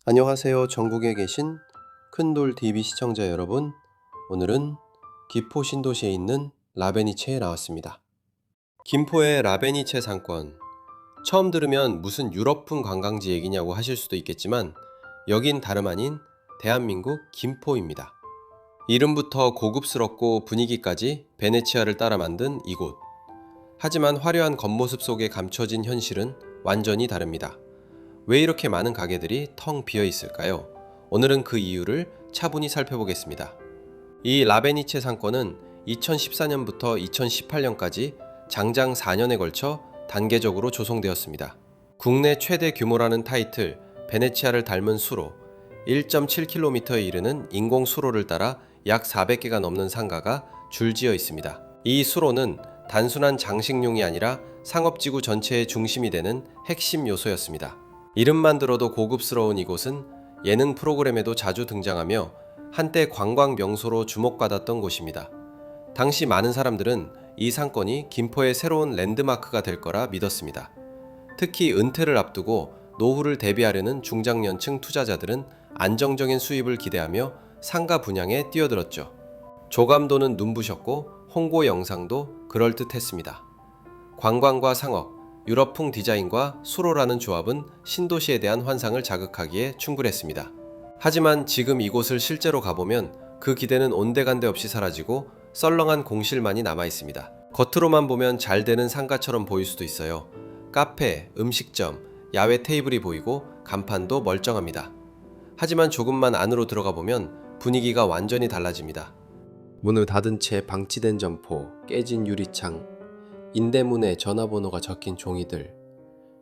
안녕하세요. 전국에 계신 큰돌 TV 시청자 여러분. 오늘은 김포 신도시에 있는 라베니체에 나왔습니다. 김포의 라베니체 상권. 처음 들으면 무슨 유럽풍 관광지 얘기냐고 하실 수도 있겠지만 여긴 다름 아닌 대한민국 김포입니다. 이름부터 고급스럽고 분위기까지 베네치아를 따라 만든 이곳. 하지만 화려한 겉모습 속에 감춰진 현실은 완전히 다릅니다. 왜 이렇게 많은 가게들이 텅 비어 있을까요? 오늘은 그 이유를 차분히 살펴보겠습니다. 이 라베니체 상권은 2014년부터 2018년까지 장장 4년에 걸쳐 단계적으로 조성되었습니다. 국내 최대 규모라는 타이틀, 베네치아를 닮은 수로, 1.7km에 이르는 인공 수로를 따라 약 400개가 넘는 상가가 줄지어 있습니다. 이 수로는 단순한 장식용이 아니라 상업지구 전체의 중심이 되는 핵심 요소였습니다. 이름만 들어도 고급스러운 이곳은 예능 프로그램에도 자주 등장하며 한때 관광 명소로 주목받았던 곳입니다. 당시 많은 사람들은 이 상권이 김포의 새로운 랜드마크가 될 거라 믿었습니다. 특히 은퇴를 앞두고 노후를 대비하려는 중장년층 투자자들은 안정적인 수입을 기대하며 상가 분양에 뛰어들었죠. 조감도는 눈부셨고 홍보 영상도 그럴듯했습니다. 관광과 상업, 유럽풍 디자인과 수로라는 조합은 신도시에 대한 환상을 자극하기에 충분했습니다. 하지만 지금 이곳을 실제로 가보면 그 기대는 온데간데 없이 사라지고 썰렁한 공실만이 남아있습니다. 겉으로만 보면 잘 되는 상가처럼 보일 수도 있어요. 카페, 음식점, 야외 테이블이 보이고 간판도 멀쩡합니다. 하지만 조금만 안으로 들어가 보면 분위기가 완전히 달라집니다. 문을 닫은 채 방치된 점포, 깨진 유리창, 인대문에 전화번호가 적힌 종이들,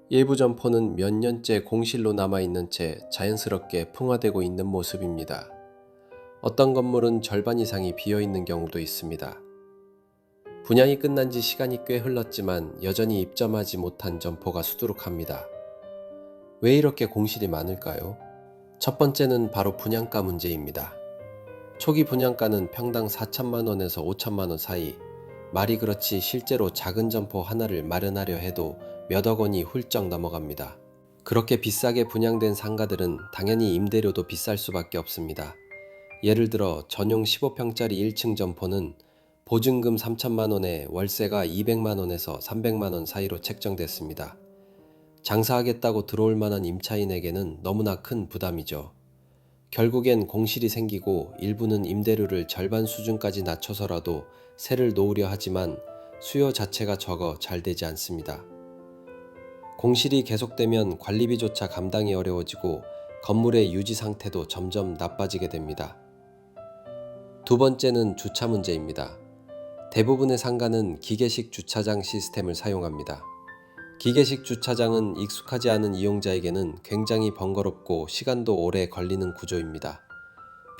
일부 점포는 몇 년째 공실로 남아있는 채 자연스럽게 풍화되고 있는 모습입니다. 어떤 건물은 절반 이상이 비어있는 경우도 있습니다. 분양이 끝난 지 시간이 꽤 흘렀지만 여전히 입점하지 못한 점포가 수두룩합니다. 왜 이렇게 공실이 많을까요? 첫 번째는 바로 분양가 문제입니다. 초기 분양가는 평당 4천만 원에서 5천만 원 사이, 말이 그렇지 실제로 작은 점포 하나를 마련하려 해도 몇억 원이 훌쩍 넘어갑니다. 그렇게 비싸게 분양된 상가들은 당연히 임대료도 비쌀 수밖에 없습니다. 예를 들어 전용 15평짜리 1층 점포는 보증금 3천만 원에 월세가 200만 원에서 300만 원 사이로 책정됐습니다. 장사하겠다고 들어올 만한 임차인에게는 너무나 큰 부담이죠. 결국엔 공실이 생기고 일부는 임대료를 절반 수준까지 낮춰서라도 세를 놓으려 하지만 수요 자체가 적어 잘 되지 않습니다. 공실이 계속되면 관리비조차 감당이 어려워지고 건물의 유지 상태도 점점 나빠지게 됩니다. 두 번째는 주차 문제입니다. 대부분의 상가는 기계식 주차장 시스템을 사용합니다. 기계식 주차장은 익숙하지 않은 이용자에게는 굉장히 번거롭고 시간도 오래 걸리는 구조입니다.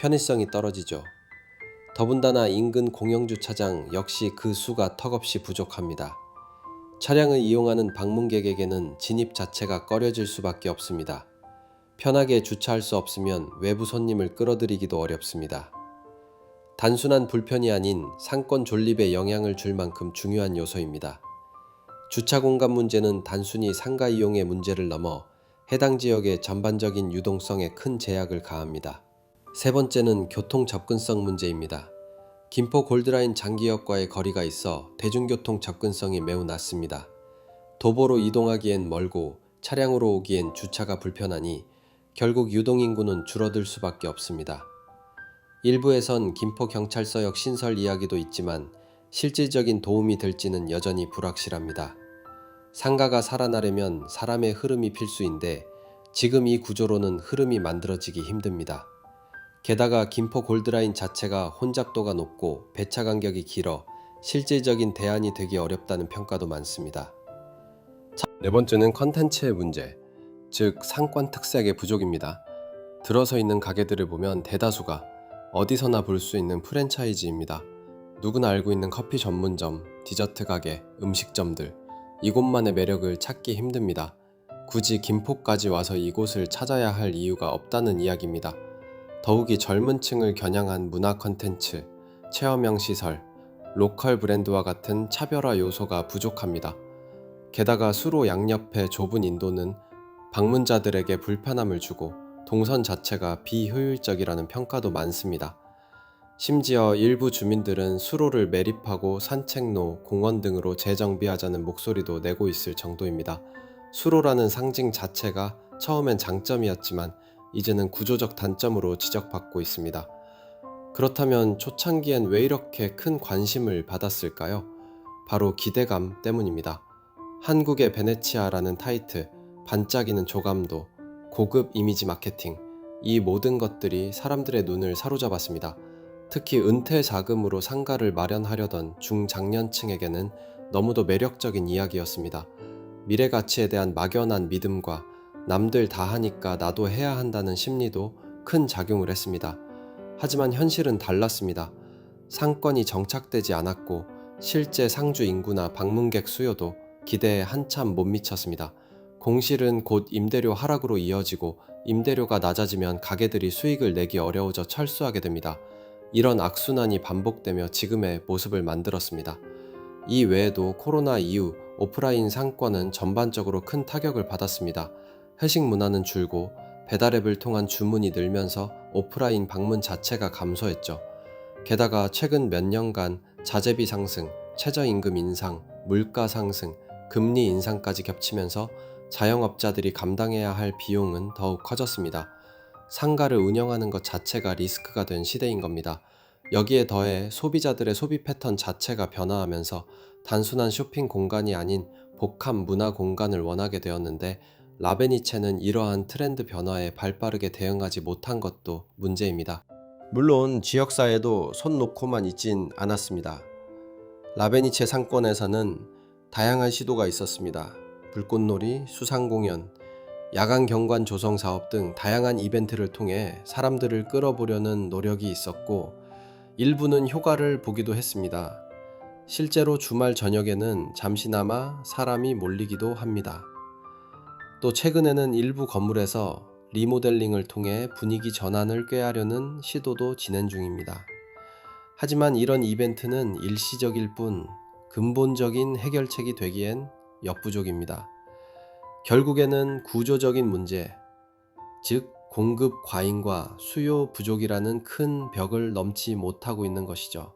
편의성이 떨어지죠. 더군다나 인근 공영주차장 역시 그 수가 턱없이 부족합니다. 차량을 이용하는 방문객에게는 진입 자체가 꺼려질 수밖에 없습니다. 편하게 주차할 수 없으면 외부 손님을 끌어들이기도 어렵습니다. 단순한 불편이 아닌 상권 존립에 영향을 줄 만큼 중요한 요소입니다. 주차 공간 문제는 단순히 상가 이용의 문제를 넘어 해당 지역의 전반적인 유동성에 큰 제약을 가합니다. 세 번째는 교통 접근성 문제입니다. 김포 골드라인 장기역과의 거리가 있어 대중교통 접근성이 매우 낮습니다. 도보로 이동하기엔 멀고 차량으로 오기엔 주차가 불편하니 결국 유동인구는 줄어들 수밖에 없습니다. 일부에선 김포경찰서역 신설 이야기도 있지만 실질적인 도움이 될지는 여전히 불확실합니다. 상가가 살아나려면 사람의 흐름이 필수인데 지금 이 구조로는 흐름이 만들어지기 힘듭니다. 게다가 김포 골드라인 자체가 혼잡도가 높고 배차 간격이 길어 실질적인 대안이 되기 어렵다는 평가도 많습니다. 네 번째는 컨텐츠의 문제, 즉 상권 특색의 부족입니다. 들어서 있는 가게들을 보면 대다수가 어디서나 볼 수 있는 프랜차이즈입니다. 누구나 알고 있는 커피 전문점, 디저트 가게, 음식점들, 이곳만의 매력을 찾기 힘듭니다. 굳이 김포까지 와서 이곳을 찾아야 할 이유가 없다는 이야기입니다. 더욱이 젊은 층을 겨냥한 문화 컨텐츠, 체험형 시설, 로컬 브랜드와 같은 차별화 요소가 부족합니다. 게다가 수로 양옆의 좁은 인도는 방문자들에게 불편함을 주고 동선 자체가 비효율적이라는 평가도 많습니다. 심지어 일부 주민들은 수로를 매립하고 산책로, 공원 등으로 재정비하자는 목소리도 내고 있을 정도입니다. 수로라는 상징 자체가 처음엔 장점이었지만 이제는 구조적 단점으로 지적받고 있습니다. 그렇다면 초창기엔 왜 이렇게 큰 관심을 받았을까요? 바로 기대감 때문입니다. 한국의 베네치아라는 타이틀, 반짝이는 조감도, 고급 이미지 마케팅, 이 모든 것들이 사람들의 눈을 사로잡았습니다. 특히 은퇴 자금으로 상가를 마련하려던 중장년층에게는 너무도 매력적인 이야기였습니다. 미래 가치에 대한 막연한 믿음과 남들 다 하니까 나도 해야 한다는 심리도 큰 작용을 했습니다. 하지만 현실은 달랐습니다. 상권이 정착되지 않았고 실제 상주 인구나 방문객 수요도 기대에 한참 못 미쳤습니다. 공실은 곧 임대료 하락으로 이어지고 임대료가 낮아지면 가게들이 수익을 내기 어려워져 철수하게 됩니다. 이런 악순환이 반복되며 지금의 모습을 만들었습니다. 이 외에도 코로나 이후 오프라인 상권은 전반적으로 큰 타격을 받았습니다. 회식 문화는 줄고 배달앱을 통한 주문이 늘면서 오프라인 방문 자체가 감소했죠. 게다가 최근 몇 년간 자재비 상승, 최저임금 인상, 물가 상승, 금리 인상까지 겹치면서 자영업자들이 감당해야 할 비용은 더욱 커졌습니다. 상가를 운영하는 것 자체가 리스크가 된 시대인 겁니다. 여기에 더해 소비자들의 소비 패턴 자체가 변화하면서 단순한 쇼핑 공간이 아닌 복합 문화 공간을 원하게 되었는데 라베니체는 이러한 트렌드 변화에 발빠르게 대응하지 못한 것도 문제입니다. 물론 지역사회도 손 놓고만 있진 않았습니다. 라베니체 상권에서는 다양한 시도가 있었습니다. 불꽃놀이, 수상공연, 야간 경관 조성 사업 등 다양한 이벤트를 통해 사람들을 끌어보려는 노력이 있었고 일부는 효과를 보기도 했습니다. 실제로 주말 저녁에는 잠시나마 사람이 몰리기도 합니다. 또 최근에는 일부 건물에서 리모델링을 통해 분위기 전환을 꾀하려는 시도도 진행 중입니다. 하지만 이런 이벤트는 일시적일 뿐 근본적인 해결책이 되기엔 역부족입니다. 결국에는 구조적인 문제, 즉 공급 과잉과 수요 부족이라는 큰 벽을 넘지 못하고 있는 것이죠.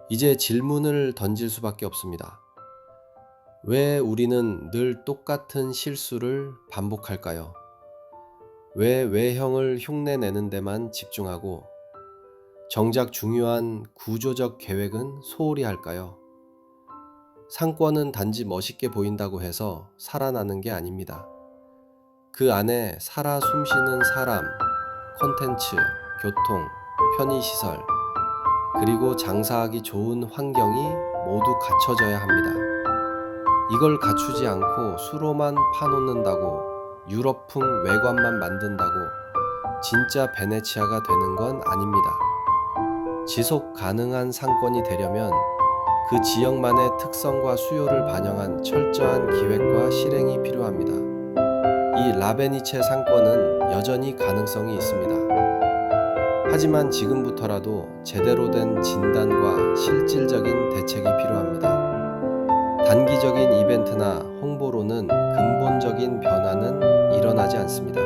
이제 질문을 던질 수밖에 없습니다. 왜 우리는 늘 똑같은 실수를 반복할까요? 왜 외형을 흉내내는 데만 집중하고 정작 중요한 구조적 계획은 소홀히 할까요? 상권은 단지 멋있게 보인다고 해서 살아나는 게 아닙니다. 그 안에 살아 숨쉬는 사람, 콘텐츠, 교통, 편의시설, 그리고 장사하기 좋은 환경이 모두 갖춰져야 합니다. 이걸 갖추지 않고 수로만 파놓는다고 유럽풍 외관만 만든다고 진짜 베네치아가 되는 건 아닙니다. 지속 가능한 상권이 되려면 그 지역만의 특성과 수요를 반영한 철저한 기획과 실행이 필요합니다. 이 라베니체 상권은 여전히 가능성이 있습니다. 하지만 지금부터라도 제대로 된 진단과 실질적인 대책이 필요합니다. 단기적인 이벤트나 홍보로는 근본적인 변화는 일어나지 않습니다.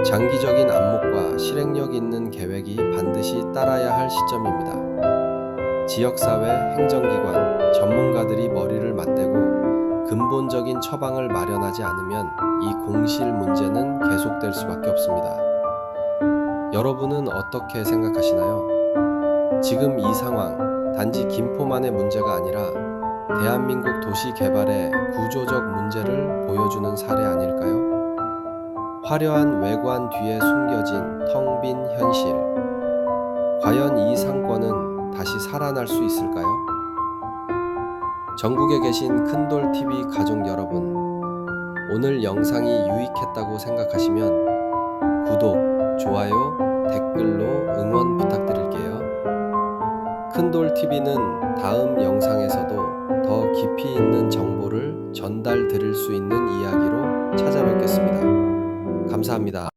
장기적인 안목과 실행력 있는 계획이 반드시 따라야 할 시점입니다. 지역사회, 행정기관, 전문가들이 머리를 맞대고 근본적인 처방을 마련하지 않으면 이 공실 문제는 계속될 수밖에 없습니다. 여러분은 어떻게 생각하시나요? 지금 이 상황, 단지 김포만의 문제가 아니라 대한민국 도시 개발의 구조적 문제를 보여주는 사례 아닐까요? 화려한 외관 뒤에 숨겨진 텅 빈 현실. 과연 이 상권은 다시 살아날 수 있을까요? 전국에 계신 큰돌TV 가족 여러분, 오늘 영상이 유익했다고 생각하시면 구독, 좋아요, 댓글로 응원 부탁드릴게요. 큰돌TV는 다음 영상에서도 더 깊이 있는 정보를 전달 드릴 수 있는 이야기로 찾아뵙겠습니다. 감사합니다.